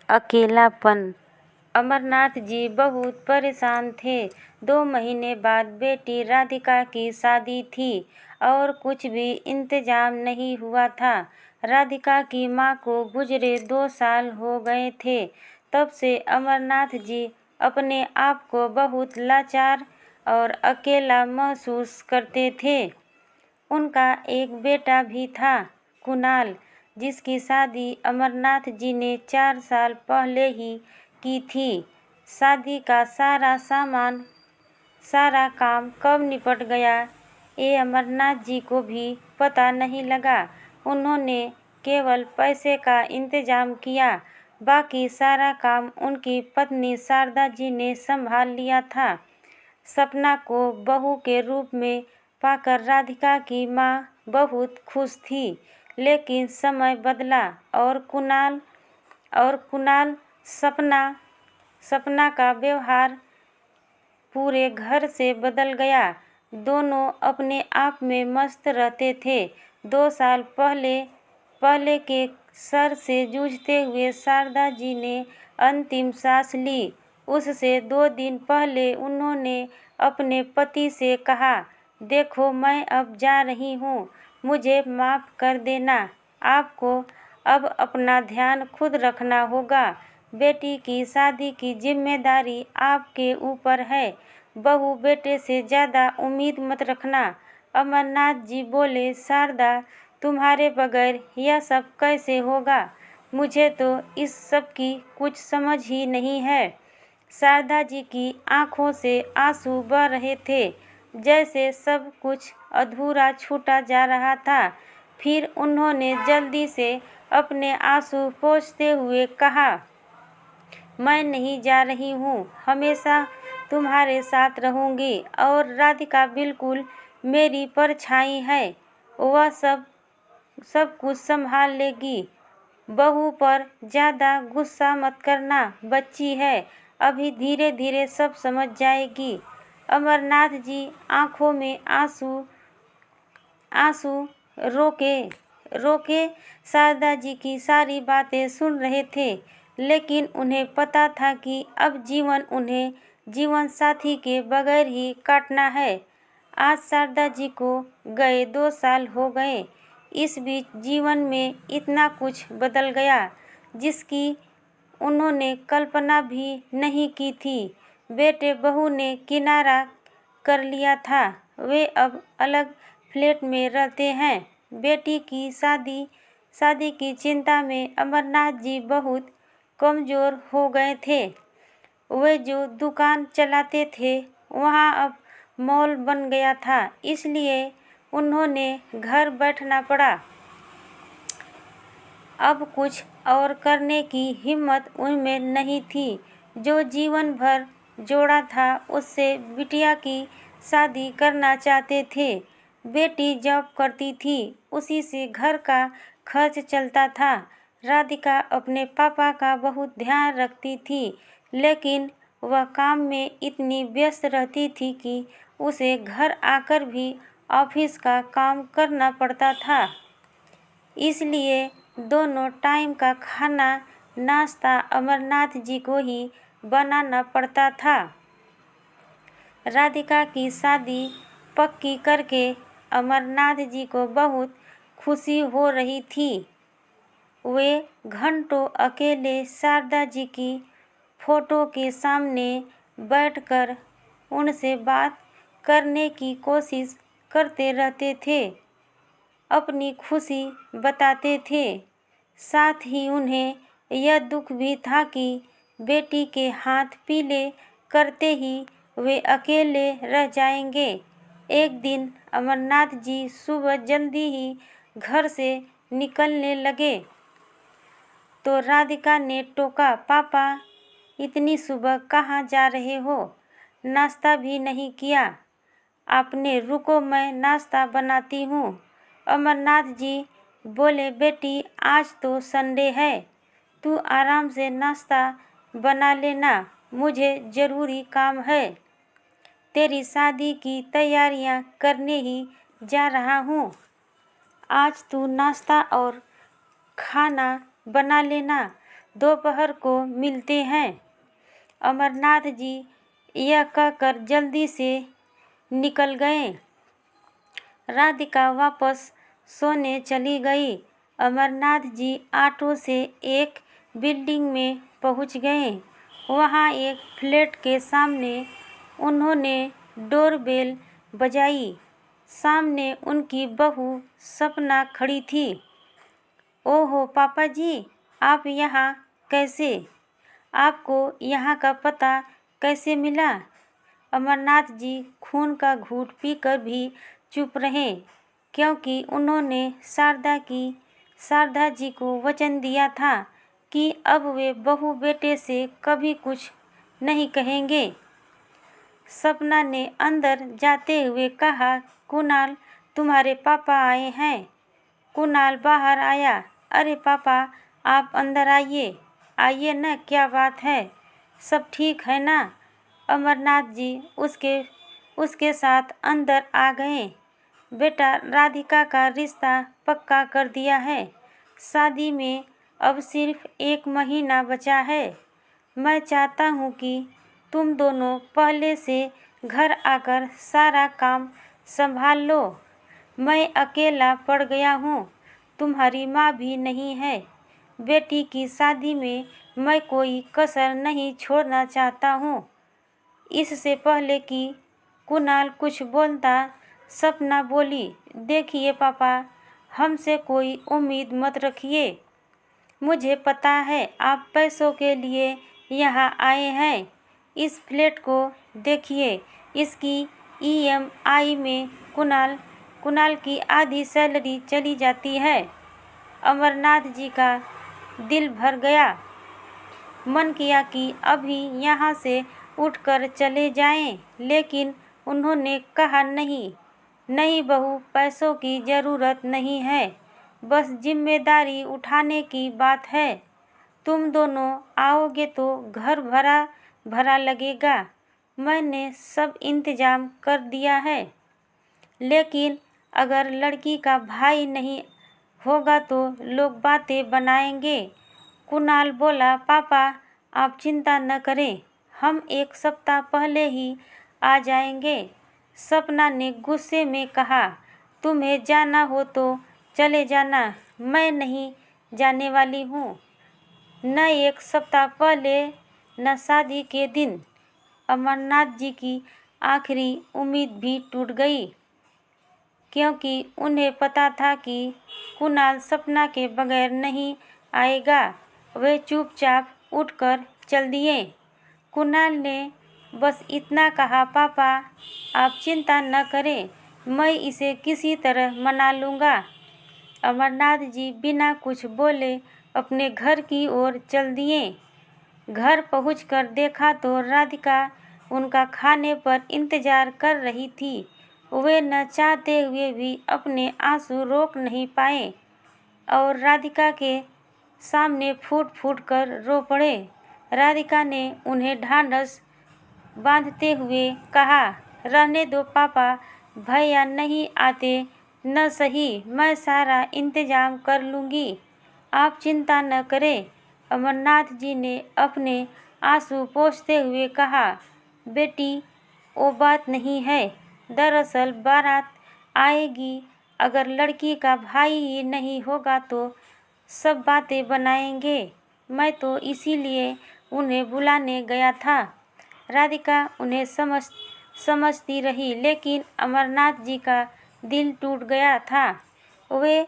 अकेलापन। अमरनाथ जी बहुत परेशान थे। 2 महीने बाद बेटी राधिका की शादी थी और कुछ भी इंतजाम नहीं हुआ था। राधिका की माँ को गुजरे 2 साल हो गए थे। तब से अमरनाथ जी अपने आप को बहुत लाचार और अकेला महसूस करते थे। उनका एक बेटा भी था, कुणाल, जिसकी शादी अमरनाथ जी ने 4 साल पहले ही की थी। शादी का सारा काम कब निपट गया, ये अमरनाथ जी को भी पता नहीं लगा। उन्होंने केवल पैसे का इंतजाम किया, बाकी सारा काम उनकी पत्नी शारदा जी ने संभाल लिया था। सपना को बहू के रूप में पाकर राधिका की माँ बहुत खुश थी, लेकिन समय बदला और कुणाल सपना का व्यवहार पूरे घर से बदल गया। दोनों अपने आप में मस्त रहते थे। 2 साल पहले के सर से जूझते हुए शारदा जी ने अंतिम सांस ली। उससे 2 दिन पहले उन्होंने अपने पति से कहा, देखो मैं अब जा रही हूँ, मुझे माफ़ कर देना। आपको अब अपना ध्यान खुद रखना होगा। बेटी की शादी की जिम्मेदारी आपके ऊपर है। बहू बेटे से ज़्यादा उम्मीद मत रखना। अमरनाथ जी बोले, शारदा, तुम्हारे बगैर यह सब कैसे होगा? मुझे तो इस सब की कुछ समझ ही नहीं है। शारदा जी की आंखों से आंसू बह रहे थे, जैसे सब कुछ अधूरा छूटा जा रहा था। फिर उन्होंने जल्दी से अपने आंसू पोंछते हुए कहा, मैं नहीं जा रही हूँ, हमेशा तुम्हारे साथ रहूँगी और राधिका बिल्कुल मेरी परछाई है। वह सब कुछ संभाल लेगी। बहू पर ज़्यादा गुस्सा मत करना, बच्ची है, अभी धीरे धीरे सब समझ जाएगी। अमरनाथ जी आंखों में आंसू रोके शारदा जी की सारी बातें सुन रहे थे, लेकिन उन्हें पता था कि अब जीवन उन्हें जीवन साथी के बगैर ही काटना है। आज शारदा जी को गए 2 साल हो गए। इस बीच जीवन में इतना कुछ बदल गया, जिसकी उन्होंने कल्पना भी नहीं की थी। बेटे बहू ने किनारा कर लिया था। वे अब अलग फ्लैट में रहते हैं। बेटी की शादी की चिंता में अमरनाथ जी बहुत कमज़ोर हो गए थे। वे जो दुकान चलाते थे, वहाँ अब मॉल बन गया था, इसलिए उन्होंने घर बैठना पड़ा। अब कुछ और करने की हिम्मत उनमें नहीं थी। जो जीवन भर जोड़ा था, उससे बिटिया की शादी करना चाहते थे। बेटी जॉब करती थी, उसी से घर का खर्च चलता था। राधिका अपने पापा का बहुत ध्यान रखती थी, लेकिन वह काम में इतनी व्यस्त रहती थी कि उसे घर आकर भी ऑफिस का काम करना पड़ता था। इसलिए दोनों टाइम का खाना नाश्ता अमरनाथ जी को ही बनाना पड़ता था। राधिका की शादी पक्की करके अमरनाथ जी को बहुत खुशी हो रही थी। वे घंटों अकेले शारदा जी की फोटो के सामने बैठकर उनसे बात करने की कोशिश करते रहते थे, अपनी खुशी बताते थे। साथ ही उन्हें यह दुख भी था कि बेटी के हाथ पीले करते ही वे अकेले रह जाएंगे। एक दिन अमरनाथ जी सुबह जल्दी ही घर से निकलने लगे तो राधिका ने टोका, पापा, इतनी सुबह कहाँ जा रहे हो? नाश्ता भी नहीं किया आपने? रुको, मैं नाश्ता बनाती हूँ। अमरनाथ जी बोले, बेटी, आज तो संडे है, तू आराम से नाश्ता बना लेना, मुझे ज़रूरी काम है। तेरी शादी की तैयारियां करने ही जा रहा हूँ। आज तू नाश्ता और खाना बना लेना। दोपहर को मिलते हैं। अमरनाथ जी यह कहकर जल्दी से निकल गए। राधिका वापस सोने चली गई। अमरनाथ जी ऑटो से एक बिल्डिंग में पहुंच गए। वहां एक फ्लैट के सामने उन्होंने डोरबेल बजाई। सामने उनकी बहू सपना खड़ी थी। ओहो पापा जी, आप यहाँ कैसे? आपको यहाँ का पता कैसे मिला? अमरनाथ जी खून का घूंट पीकर भी चुप रहे, क्योंकि उन्होंने शारदा जी को वचन दिया था कि अब वे बहू बेटे से कभी कुछ नहीं कहेंगे। सपना ने अंदर जाते हुए कहा, कुणाल, तुम्हारे पापा आए हैं। कुणाल बाहर आया। अरे पापा, आप अंदर आइए। आइए ना, क्या बात है? सब ठीक है ना? अमरनाथ जी उसके साथ अंदर आ गए। बेटा, राधिका का रिश्ता पक्का कर दिया है। शादी में अब सिर्फ 1 महीना बचा है। मैं चाहता हूँ कि तुम दोनों पहले से घर आकर सारा काम संभाल लो। मैं अकेला पड़ गया हूँ, तुम्हारी माँ भी नहीं है। बेटी की शादी में मैं कोई कसर नहीं छोड़ना चाहता हूँ। इससे पहले कि कुणाल कुछ बोलता, सपना बोली, देखिए पापा, हमसे कोई उम्मीद मत रखिए। मुझे पता है आप पैसों के लिए यहाँ आए हैं। इस फ्लैट को देखिए, इसकी EMI में कुणाल की आधी सैलरी चली जाती है। अमरनाथ जी का दिल भर गया। मन किया कि अभी यहाँ से उठकर चले जाएं, लेकिन उन्होंने कहा, नहीं बहू, पैसों की ज़रूरत नहीं है, बस जिम्मेदारी उठाने की बात है। तुम दोनों आओगे तो घर भरा भरा लगेगा। मैंने सब इंतजाम कर दिया है। लेकिन अगर लड़की का भाई नहीं होगा तो लोग बातें बनाएंगे। कुणाल बोला, पापा आप चिंता न करें, हम 1 सप्ताह पहले ही आ जाएंगे। सपना ने गुस्से में कहा, तुम्हें जाना हो तो चले जाना, मैं नहीं जाने वाली हूँ। न 1 सप्ताह पहले, न शादी के दिन। अमरनाथ जी की आखिरी उम्मीद भी टूट गई, क्योंकि उन्हें पता था कि कुणाल सपना के बगैर नहीं आएगा। वे चुपचाप उठकर चल दिए। कुणाल ने बस इतना कहा, पापा आप चिंता न करें, मैं इसे किसी तरह मना लूँगा। अमरनाथ जी बिना कुछ बोले अपने घर की ओर चल दिए। घर पहुंचकर देखा तो राधिका उनका खाने पर इंतजार कर रही थी। वे न चाहते हुए भी अपने आंसू रोक नहीं पाए और राधिका के सामने फूट फूट कर रो पड़े। राधिका ने उन्हें ढांढस बांधते हुए कहा, रहने दो पापा, भैया नहीं आते न सही, मैं सारा इंतजाम कर लूँगी, आप चिंता न करें। अमरनाथ जी ने अपने आंसू पोंछते हुए कहा, बेटी वो बात नहीं है, दरअसल बारात आएगी, अगर लड़की का भाई ही नहीं होगा तो सब बातें बनाएंगे। मैं तो इसीलिए उन्हें बुलाने गया था। राधिका उन्हें समझती रही, लेकिन अमरनाथ जी का दिल टूट गया था। वे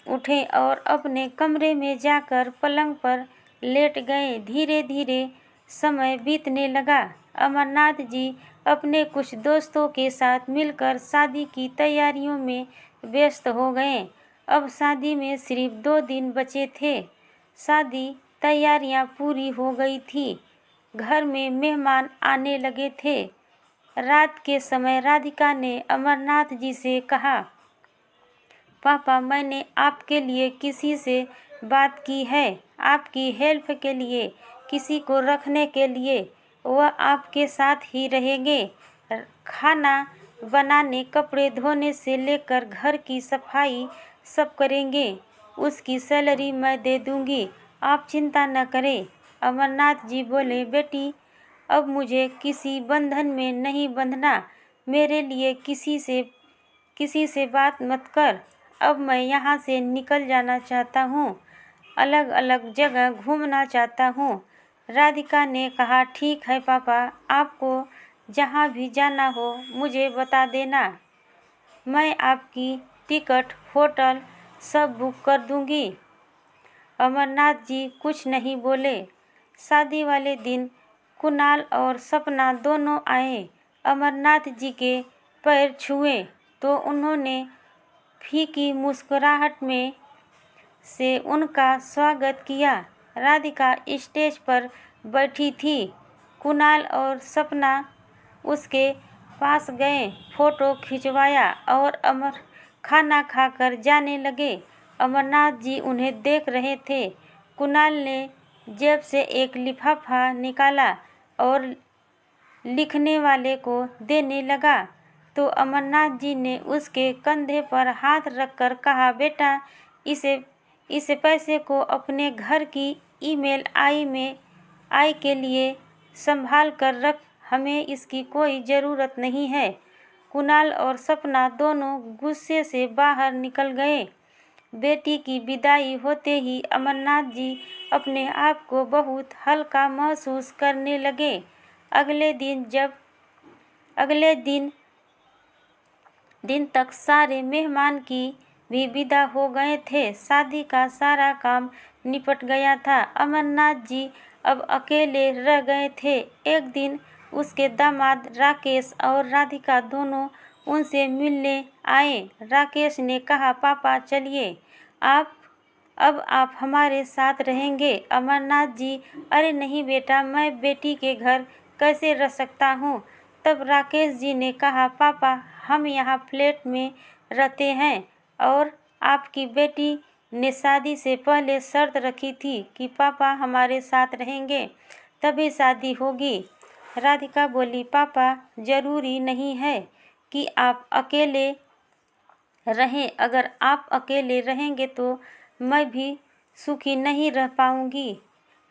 उठे और अपने कमरे में जाकर पलंग पर लेट गए। धीरे धीरे समय बीतने लगा। अमरनाथ जी अपने कुछ दोस्तों के साथ मिलकर शादी की तैयारियों में व्यस्त हो गए। अब शादी में सिर्फ 2 दिन बचे थे। शादी तैयारियां पूरी हो गई थी। घर में मेहमान आने लगे थे। रात के समय राधिका ने अमरनाथ जी से कहा, पापा मैंने आपके लिए किसी से बात की है, आपकी हेल्प के लिए, किसी को रखने के लिए। वह आपके साथ ही रहेंगे। खाना बनाने, कपड़े धोने से लेकर घर की सफाई सब करेंगे। उसकी सैलरी मैं दे दूंगी। आप चिंता न करें। अमरनाथ जी बोले, बेटी अब मुझे किसी बंधन में नहीं बंधना। मेरे लिए किसी से बात मत कर। अब मैं यहाँ से निकल जाना चाहता हूँ, अलग अलग जगह घूमना चाहता हूँ। राधिका ने कहा, ठीक है पापा, आपको जहाँ भी जाना हो मुझे बता देना। मैं आपकी टिकट, होटल सब बुक कर दूँगी। अमरनाथ जी कुछ नहीं बोले। शादी वाले दिन कुणाल और सपना दोनों आए। अमरनाथ जी के पैर छुए तो उन्होंने फीकी मुस्कुराहट में से उनका स्वागत किया। राधिका स्टेज पर बैठी थी। कुणाल और सपना उसके पास गए, फोटो खिंचवाया और खाना खाकर जाने लगे। अमरनाथ जी उन्हें देख रहे थे। कुणाल ने जेब से एक लिफाफा निकाला और लिखने वाले को देने लगा तो अमरनाथ जी ने उसके कंधे पर हाथ रखकर कहा, बेटा इस पैसे को अपने घर की ईमेल आई के लिए संभाल कर रख, हमें इसकी कोई ज़रूरत नहीं है। कुणाल और सपना दोनों गुस्से से बाहर निकल गए। बेटी की विदाई होते ही अमरनाथ जी अपने आप को बहुत हल्का महसूस करने लगे। अगले दिन तक सारे मेहमान की भी विदा हो गए थे। शादी का सारा काम निपट गया था। अमरनाथ जी अब अकेले रह गए थे। एक दिन उसके दामाद राकेश और राधिका दोनों उनसे मिलने आए। राकेश ने कहा, पापा चलिए, अब आप हमारे साथ रहेंगे। अमरनाथ जी, अरे नहीं बेटा, मैं बेटी के घर कैसे रह सकता हूँ। तब राकेश जी ने कहा, पापा हम यहाँ फ्लैट में रहते हैं और आपकी बेटी ने शादी से पहले शर्त रखी थी कि पापा हमारे साथ रहेंगे तभी शादी होगी। राधिका बोली, पापा ज़रूरी नहीं है कि आप अकेले रहें। अगर आप अकेले रहेंगे तो मैं भी सुखी नहीं रह पाऊंगी।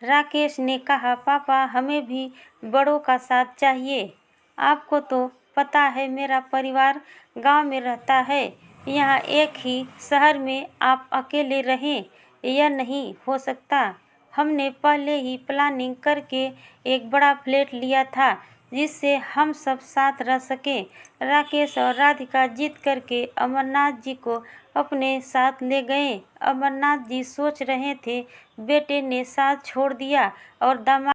राकेश ने कहा, पापा हमें भी बड़ों का साथ चाहिए। आपको तो पता है मेरा परिवार गांव में रहता है। यहाँ एक ही शहर में आप अकेले रहें, यह नहीं हो सकता। हमने पहले ही प्लानिंग करके एक बड़ा फ्लैट लिया था जिससे हम सब साथ रह सकें। राकेश और राधिका जिद करके अमरनाथ जी को अपने साथ ले गए। अमरनाथ जी सोच रहे थे बेटे ने साथ छोड़ दिया और दामाद